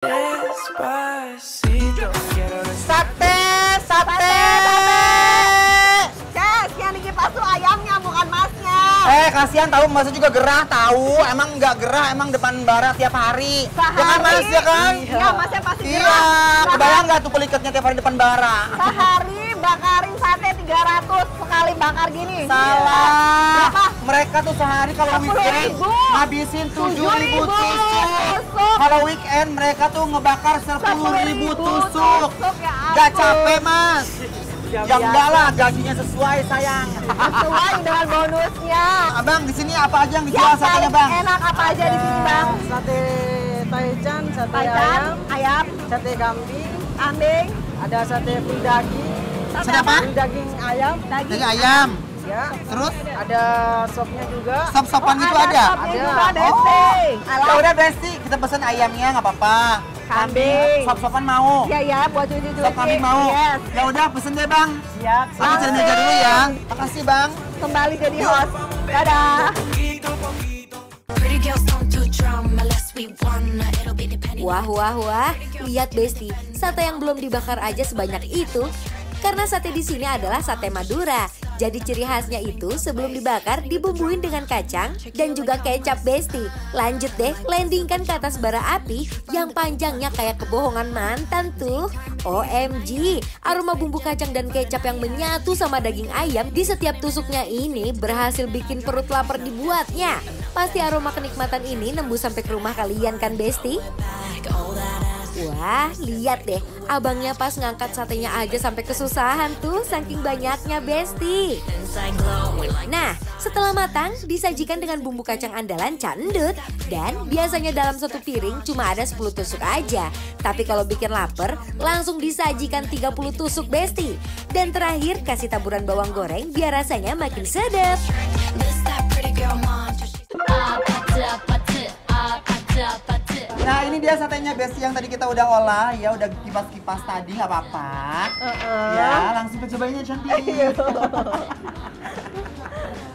Sate, sate. Ces, yang dikipas tuh ayamnya bukan masnya. Kasihan tahu masnya juga gerah tahu. Emang nggak gerah, emang depan bara tiap hari. Sehari. Ya kan mas, ya kan? Iya, masnya pasti Iya, gerah. kebayang nggak tuh pelikatnya tiap hari depan bara? Sehari bakarin sate 300 sekali bakar gini. Salah. Berapa? Mereka tuh sehari kalau 10.000. weekend ngabisin 7.000 tusuk. tusuk. Kalau weekend mereka tuh ngebakar 10.000 tusuk. Ya Gak ampun. capek mas? Ya enggak lah, gajinya sesuai sayang. Sesuai dengan bonusnya. Abang di sini apa aja yang dijual satenya paling bang? enak apa aja di sini bang? Sate taichan, sate Taichan, ayam, sate kambing, kambing, ada sate full daging, Sate apa? full daging ayam, Daging ayam. ya. Terus Ada sopnya juga. sop-sopan itu ada? sopnya Ada. juga Besti. Ya udah Besti, kita pesen ayamnya nggak apa-apa. Kambing. Sop-sopan mau. Iya ya, buat cuci-cuci. Sop kambing mau. Yes. Ya udah pesen deh bang. Siap. Aku cari meja dulu ya. Makasih bang. Kembali jadi host. Dadah. Wah, wah, wah. Lihat Besti, sate yang belum dibakar aja sebanyak itu. Karena sate di sini adalah sate Madura. Jadi ciri khasnya itu sebelum dibakar dibumbuin dengan kacang dan juga kecap Besti. Lanjut deh, landingkan ke atas bara api yang panjangnya kayak kebohongan mantan tuh. OMG, aroma bumbu kacang dan kecap yang menyatu sama daging ayam di setiap tusuknya ini berhasil bikin perut lapar dibuatnya. Pasti aroma kenikmatan ini nembus sampai ke rumah kalian kan Besti? Wah, lihat deh, abangnya pas ngangkat satenya aja sampai kesusahan tuh saking banyaknya Besti. Nah, setelah matang disajikan dengan bumbu kacang andalan candut. Dan biasanya dalam satu piring cuma ada 10 tusuk aja. Tapi kalau bikin lapar, langsung disajikan 30 tusuk Besti. Dan terakhir kasih taburan bawang goreng biar rasanya makin sedap. Nah ini dia satenya Besti yang tadi kita udah olah ya, udah kipas-kipas tadi nggak apa-apa. Ya langsung cobainnya cantik.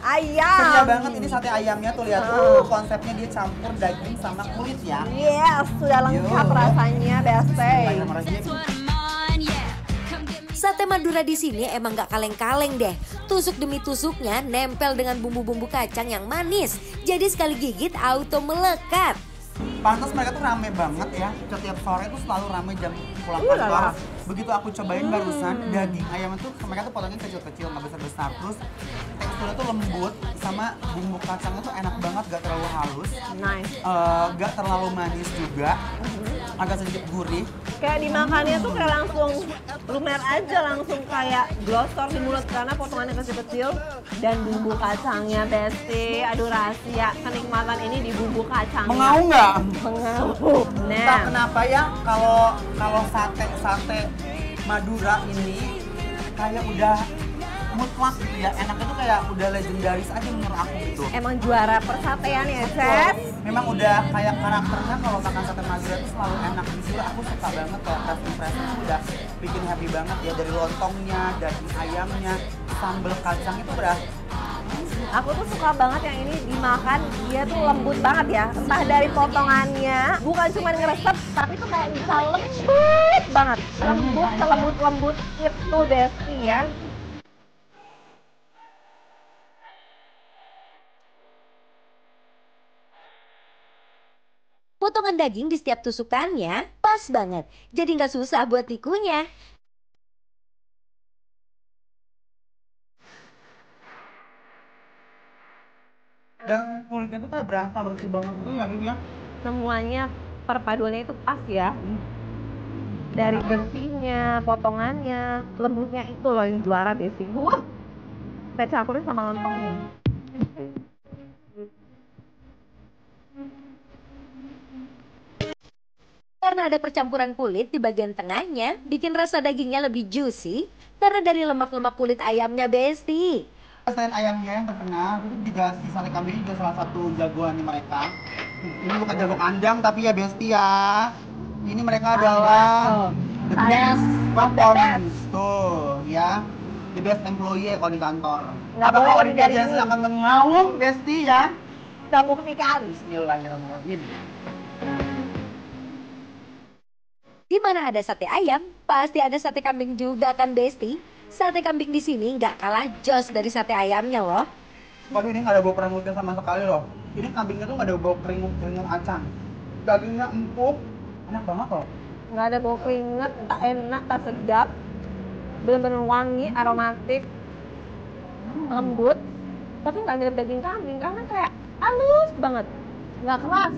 Ayam. Setia banget ini sate ayamnya tuh lihat tuh konsepnya dia campur daging sama kulit ya. Yes, sudah lengkap Yo. rasanya Besti. Sate Madura di sini emang gak kaleng-kaleng deh. Tusuk demi tusuknya nempel dengan bumbu-bumbu kacang yang manis. Jadi sekali gigit auto melekat. Pantas mereka tuh rame banget ya. Setiap sore tuh selalu rame jam pulang kantor. Begitu aku cobain barusan, daging ayam itu mereka tuh potongnya kecil-kecil, nggak besar-besar. Terus teksturnya tuh lembut, sama bumbu kacangnya tuh enak banget, gak terlalu halus. Nice. Gak terlalu manis juga. Agak sedikit gurih. Kayak dimakannya tuh kayak langsung lumer aja, langsung kayak glosor di mulut karena potongannya kecil-kecil dan bumbu kacangnya Besti. Aduh rahasia kenikmatan ini di bumbu kacangnya. Mengau nggak? Mengau. Entah Nah, kenapa ya kalau sate Madura ini kayak udah mutlak gitu ya, enaknya tuh kayak udah legendaris aja menurut aku gitu. emang juara persatean ya, Ses? Memang udah kayak karakternya kalau makan sate Madura itu selalu enak. Justru aku suka banget kayak fresh-freshnya tuh udah bikin happy banget ya, dari lontongnya, daging ayamnya, sambal kacang itu udah. Aku tuh suka banget yang ini dimakan, dia tuh lembut banget ya. Entah dari potongannya, bukan cuma ngeresep, tapi tuh kayak bisa lembut banget. Lembut, selembut-lembut itu Besti ya. Potongan daging di setiap tusukannya pas banget. Jadi nggak susah buat nikunya. Dan kulitnya tuh kayak berasa bersih banget gitu ya, gitu ya. Semuanya perpaduannya itu pas ya. Dari bersihnya, potongannya, lembutnya itu loh yang juara Besti. Wah, saya campurin sama lontongnya. Karena ada percampuran kulit di bagian tengahnya, bikin rasa dagingnya lebih juicy karena dari lemak-lemak kulit ayamnya Besti. Selain ayamnya yang terkenal, itu juga si sate kambing juga salah satu jagoan mereka. Ini bukan jago kandang tapi ya Besti ya. Ini mereka adalah the best performance tuh ya. The best employee kalau di kantor. Nggak boleh Apakah lebih dari orangnya ini. silakan mengaum Besti ya. Kamu kali. Bismillahirrahmanirrahim. Di mana ada sate ayam, pasti ada sate kambing juga kan Besti? Sate kambing di sini nggak kalah jos dari sate ayamnya loh. Waduh, ini nggak ada bau keringetnya sama sekali loh. Ini kambingnya tuh nggak ada bau keringet acang. Dagingnya empuk, enak banget loh. Nggak ada bau keringet, tak enak, tak sedap. Bener-bener wangi, aromatik, lembut. Tapi nggak mirip daging kambing karena kayak halus banget, nggak keras.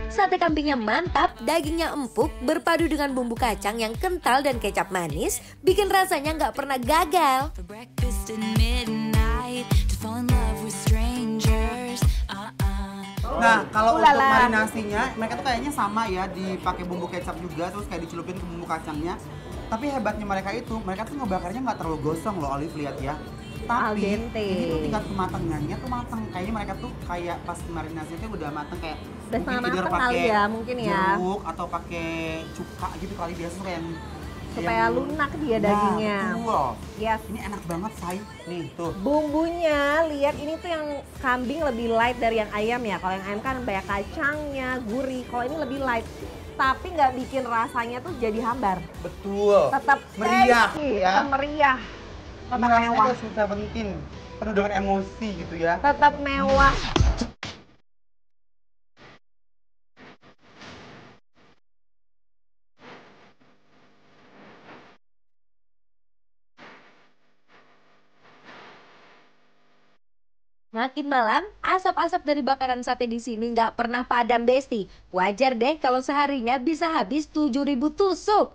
Sate kambingnya mantap, dagingnya empuk, berpadu dengan bumbu kacang yang kental dan kecap manis, bikin rasanya nggak pernah gagal. Nah, kalau untuk marinasinya, mereka tuh kayaknya sama ya, dipakai bumbu kecap juga, terus kayak dicelupin ke bumbu kacangnya. Tapi hebatnya mereka tuh ngebakarnya nggak terlalu gosong loh, Olive, lihat ya. Al Tapi dente. ini tuh tingkat kematangannya tuh matang. Kayaknya mereka tuh kayak pas marinasinya tuh udah matang, kayak Udah mungkin setengah either matang kali pakai ya, mungkin ya. jeruk atau pakai cuka gitu kali, biasa tuh kayak Supaya lunak dia dagingnya. Nah, betul. Yes. Ini enak banget, say. Nih, tuh. Bumbunya, lihat ini tuh yang kambing lebih light dari yang ayam ya. Kalau yang ayam kan banyak kacangnya, gurih. Kalau ini lebih light. Tapi nggak bikin rasanya tuh jadi hambar. Betul. Tetap meriah tasty, ya. tetap meriah. Tetap Ini rasanya mewah. tuh susah penting. Penuh dengan emosi gitu ya. Tetap mewah. Makin malam, asap-asap dari bakaran sate di sini nggak pernah padam Besti. Wajar deh kalau seharinya bisa habis 7.000 tusuk.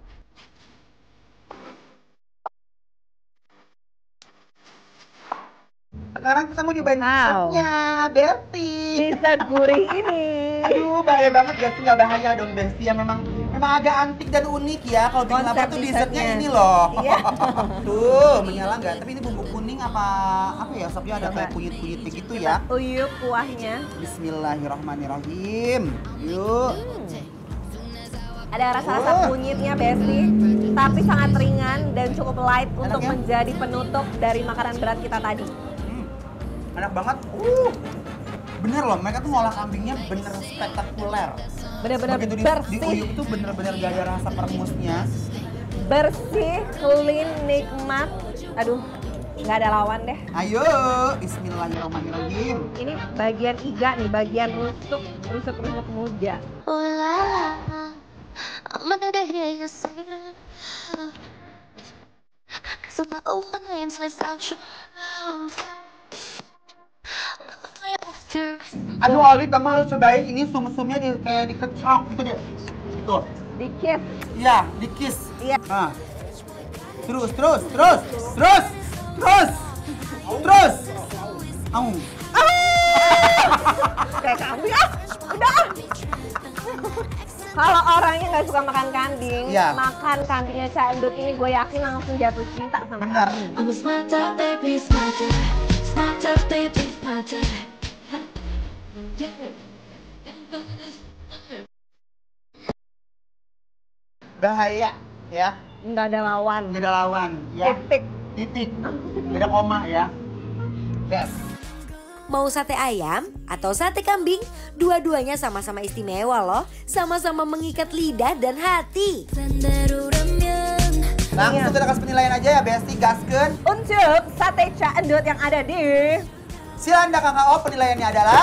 Sekarang kita mau nyobain Wow. dessertnya, Berti. Dessert gurih ini. Aduh, bahaya banget gak sih? Nggak bahaya dong, Besti. Ya memang agak antik dan unik ya. Kalau bikin Konsep lapar tuh dessertnya dessertnya. ini loh. Iya. Tuh, menyala nggak? Tapi ini bumbu kuning apa ya? Sopnya ada Coba. kayak kunyit-kunyitnya gitu ya. Uyup kuahnya. Bismillahirrahmanirrahim. Yuk. Ada rasa-rasa Wah. kunyitnya Besti, tapi sangat ringan dan cukup light untuk ya? menjadi penutup dari makanan berat kita tadi. Enak banget. Bener loh, mereka tuh ngolah kambingnya bener spektakuler. Bener-bener Begitu di bersih, uyuk tuh bener-bener gak ada rasa permusnya. bersih, clean, nikmat. Aduh, nggak ada lawan deh. Ayo, bismillahirrahmanirrahim. Ini bagian iga nih, bagian rusuk muja. Oh la la, I'm gonna hear you sing. Cause I'm open hands without you. Aduh, Olive, kamu harus cobain ini sum-sumnya kayak dikecok gitu deh. Gitu. Dikit. Iya, dikis. Iya. Nah. Terus. Au. Kayak kambing udah. Kalau orangnya nggak suka makan kambing, Iya. makan kambingnya Cak Endut ini gue yakin langsung jatuh cinta sama Benar. kambing. I'm a smarter, baby, smarter. Smarter, baby, smarter. Bahaya ya. Nggak ada lawan. Nggak ada lawan ya. Titik. Nggak ada koma ya. Yes. Mau sate ayam atau sate kambing, dua-duanya sama-sama istimewa loh. Sama-sama mengikat lidah dan hati. Langsung kita kasih penilaian aja ya, Besti, gaskeun. Untuk sate Cak Endut yang ada di Silanda KKO penilaiannya adalah